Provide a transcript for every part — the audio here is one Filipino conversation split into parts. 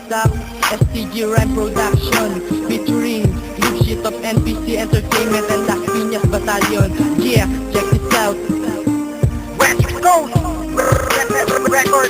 Bagsak, STG Rhyme Production, featuring Group Shit of NPC Entertainment and Las Piñas Battalion. Yeah, check this out. West Coast Record.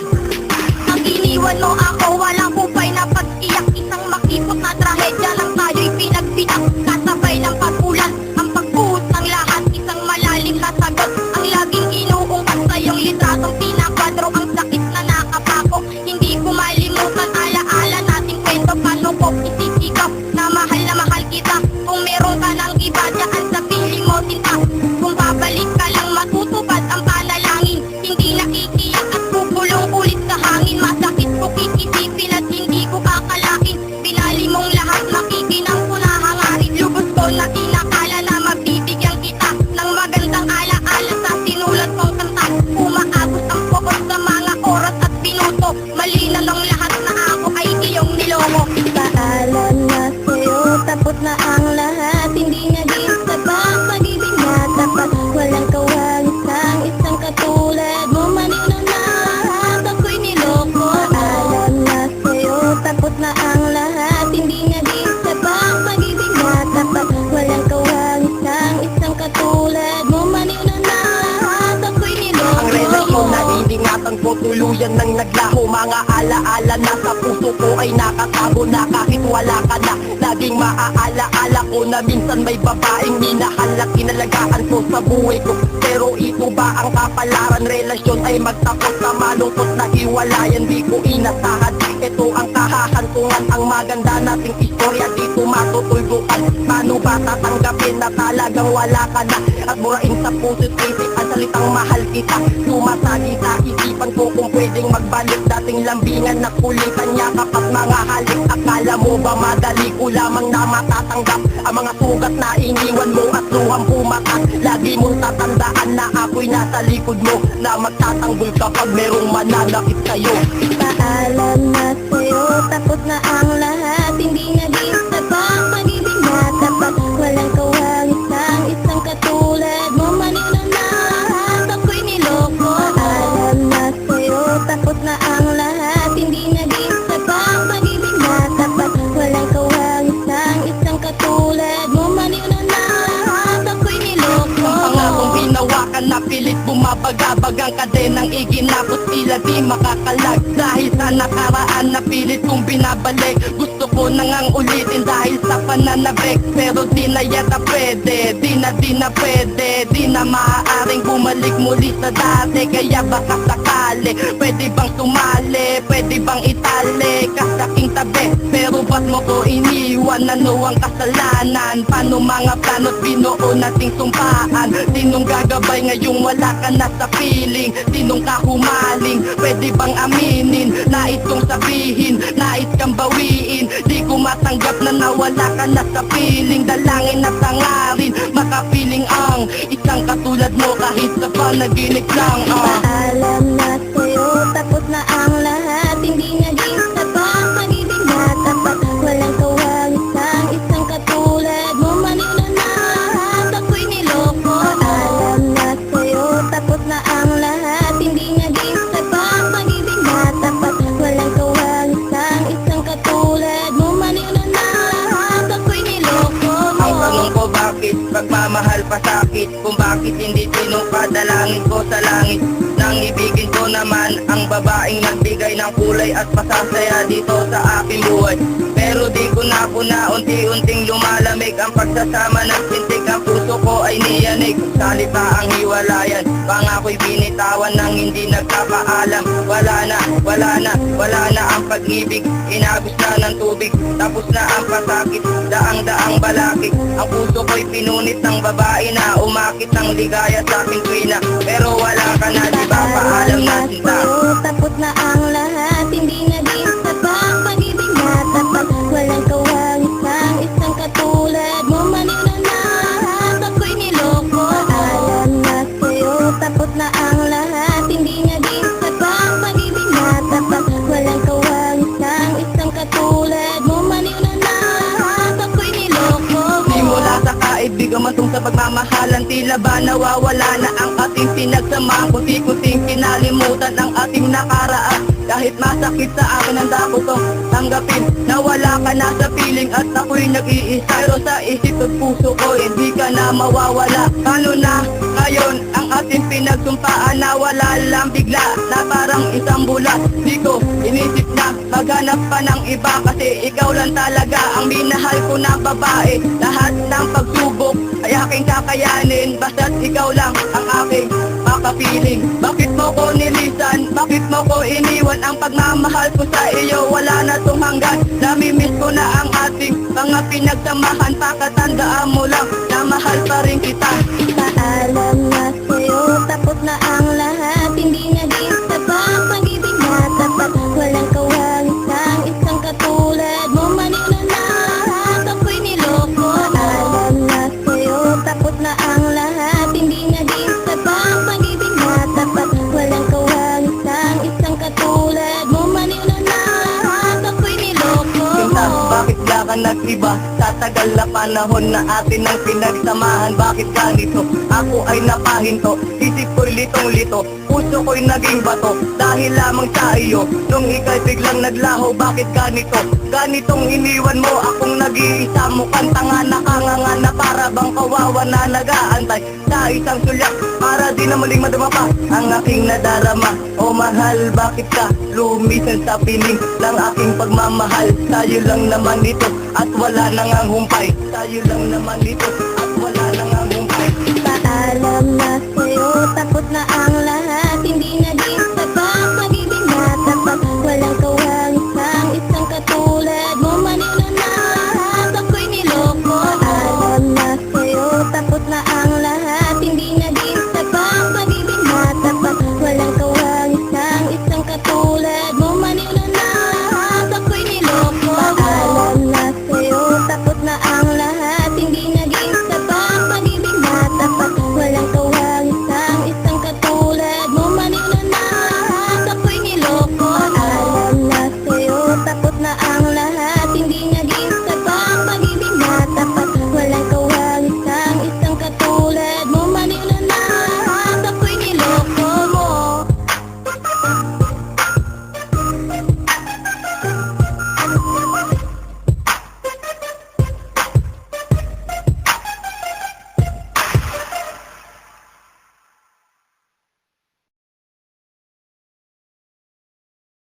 Nang iniwan mo ako, walang hupay na pag-iyak. Isang makipot na trahedya lang tayo'y pinagbitak. Kasabay ng pagkulan, ang pagbuhos ng lahat. Isang malalim na sagot, ang laging inuungkat sa iyong litratong pinakwadro. Ang sakit na nakapako, hindi ko malimutan. Alaala nating kwento, paano ko isisikap na mahal kita. Kung meron ka ng iba dyan sa piling mo sinta, kung babalik ka lang matutupad ang panalangin. Hindi nakikiyak at kukulong ulit sa hangin. Masakit ko kikisipin at hindi ko kakalain. Binali mong lahat, makikinang ko na hangarin. Lubos ko na tinakala na mabibigyan kita ng magandang alaala sa sinulat kong kanta. Umaabot ang poon sa mga oras at minuto. Mali na nung lahat na ako ay iyong niloko. Paalam na sa'yo, tapos na ang lahat. Hindi na din sabang pag-ibig na tapat. Walang kawagisang isang katulad mo. Maniw na lahat, ako'y niloko. Paalam na sa'yo, tapos na ang lahat. Hindi na din sabang pag-ibig na tapat. Walang kawagisang isang katulad mo. Maniw na lahat, ako'y niloko. Ang relasyon na iningatan ko tuluyan ng naglaho. Mga alaala na sa puso ko ay nakatago na. Kahit wala ka na, laging maaala-ala ko na minsan may babaeng minahal at kinalagaan ko sa buhay ko. Pero ito ba ang kapalaran? Relasyon ay magtapos sa malungkot na hiwalayan. Di ko inasahan, ito ang kahahantungan. Ang maganda nating istorya dito matutuldukan. Paano ba tatanggapin na talagang wala ka na? At burain sa puso't isip ang salitang mahal kita. Sumasagi sa isipan ko kung pwedeng magbalik. Dating lambingan na kulitan niya kapat mga halik. Akala mo ba madali ko lamang na matatanggap ang mga sugat na iniwan mo at luhang pumatak? Lagi mong tatandaan na ako'y nasa likod mo, na magtatanggol kapag merong mananakit sa'yo. Paalam na sa'yo, tapos na ang lahat. Hindi na din sabang pag-ibig na tapat. Walang kawagisang isang katulad mo. Maniw na lahat, ako'y niloko. Paalam na sa'yo, tapos na ang lahat. Hindi na din sabang pag-ibig na tapat. Walang kawagisang isang katulad mo. Maniw na lahat, ako'y niloko. Ang pangakong hinawakan na pilit bumabagabag. Ang kadenang iginapos tila di makakalag. Dahil sa nakaraan na pilit kong binabalik. Gusto ko nang ulitin dahil sa pananabik. Pero di na yata pwede, di na pwede. Di na maaaring bumalik muli sa dati. Kaya baka sakali, pwede bang sumali? Pwede bang itali ka sa aking tabi? Pero ba't mo ko iniwan? Ano ang kasalanan? Paano mga plano't binuo nating sumpaan? Sinong gagabay ngayong wala ka na sa piling? Sinong kahumaling? Pwede bang aminin? Nais kong sabihin, nais kang bawiin. Di ko matanggap na nawala ka na sa piling. Dalangin at tangarin, makapiling ang isang katulad mo kahit sa panaginip lang. Paalam na sa'yo, tapos na ang lahat. Hindi na din sabang pag-ibig na tapat. Walang kawagisang isang katulad mo. Maniw na lahat, ako'y niloko. Paalam na sa'yo, tapos na ang lahat. Hindi na din sabang pag-ibig na tapat. Walang kawagisang isang katulad mo. Maniw na lahat, ako'y niloko. Ang tanong ko bakit pagmamahal pa sakit? Kung bakit hindi pinagpadalangin ko sa langit? Nang ibigin ko naman ang babaeng nagbigay ng kulay at pasasaya dito sa aking buhay. Pero di ko na unti-unting lumalamig ang pagsasama ng sintik. Ang puso ko ay niyanig, salita ang hiwalayan. Pangako'y binitawan nang hindi nagpapaalam. Wala na ang pag-ibig. Inabos na ng tubig, tapos na ang pasakit. Daang-daang balakid. Ang puso ko'y pinunit ng babae na umakit ng ligaya sa aking tuwina. Pero wala ka na, di ba? Paalam na sinta. Tapos na ang lahat. Hindi na din sabang pag-ibig na tapat. Walang kawagisang isang katulad mo. Maniw na lahat, ako'y niloko. Paalam na sa'yo, tapos na ang lahat. Hindi na din sabang pag-ibig na tapat. Walang kawagisang isang katulad mo. Maniw na lahat, ako'y niloko. Simula sa kaibigan matong sa pagmamahalan, tila ba nawawala na ang ating pinagsamahan? Kunti-kunting kinalimutan ang ating nakaraan. Kahit masakit sa akin, handa ko tong tanggapin na wala ka na sa piling at ako'y nag-iisa. Pero sa isip at puso ko, hindi ka na mawawala. Ano na ngayon ang ating pinagsumpaan na wala lang bigla, na parang isang bulat. Di ko inisip na maghanap pa ng iba, kasi ikaw lang talaga ang minahal ko na babae. Lahat ng pagsubok ay aking kakayanin, basta't ikaw lang ang aking makapiling. Bakit mo ko nilisan? Bakit mo ko iniwan? Ang pagmamahal ko sa iyo wala na tong hanggan. Namimiss ko na ang ating mga pinagsamahan. Pakatandaan mo lang na mahal pa rin kita. Paalam na sa'yo, tapos na ang lahat. Hindi na din sapat, pag-ibig na tapat. Walang kawangisang isang katulad mo. Mali na lahat, ako'y niloko. Paalam na sa'yo, tapos na ang lahat. Hindi na din sapat, pag-ibig na tapat. Walang kawangisang isang katulad mo. Mali na lahat, ako'y niloko. Sinta, bakit ka nag-iba? Sa tagal na panahon na atin ang pinagsamahan, bakit ganito? Ako ay napahinto, isip ko'y litong-lito, puso ko'y naging bato dahil lamang sa iyo. Nung ika'y biglang naglaho, bakit ganito? Ganitong iniwan mo akong nag-iisa. Mukhang tanga, nakanganga na para bang kawawa na nag-aantay sa isang sulyak para di na muling madama pa ang aking nadarama. O mahal, bakit ka lumisan sa piling ng aking pagmamahal? Tayo lang naman ito at wala nang ang humpay. Tayo lang naman ito at wala nang ang humpay. Paalam na sa'yo, tapos na ang lahat.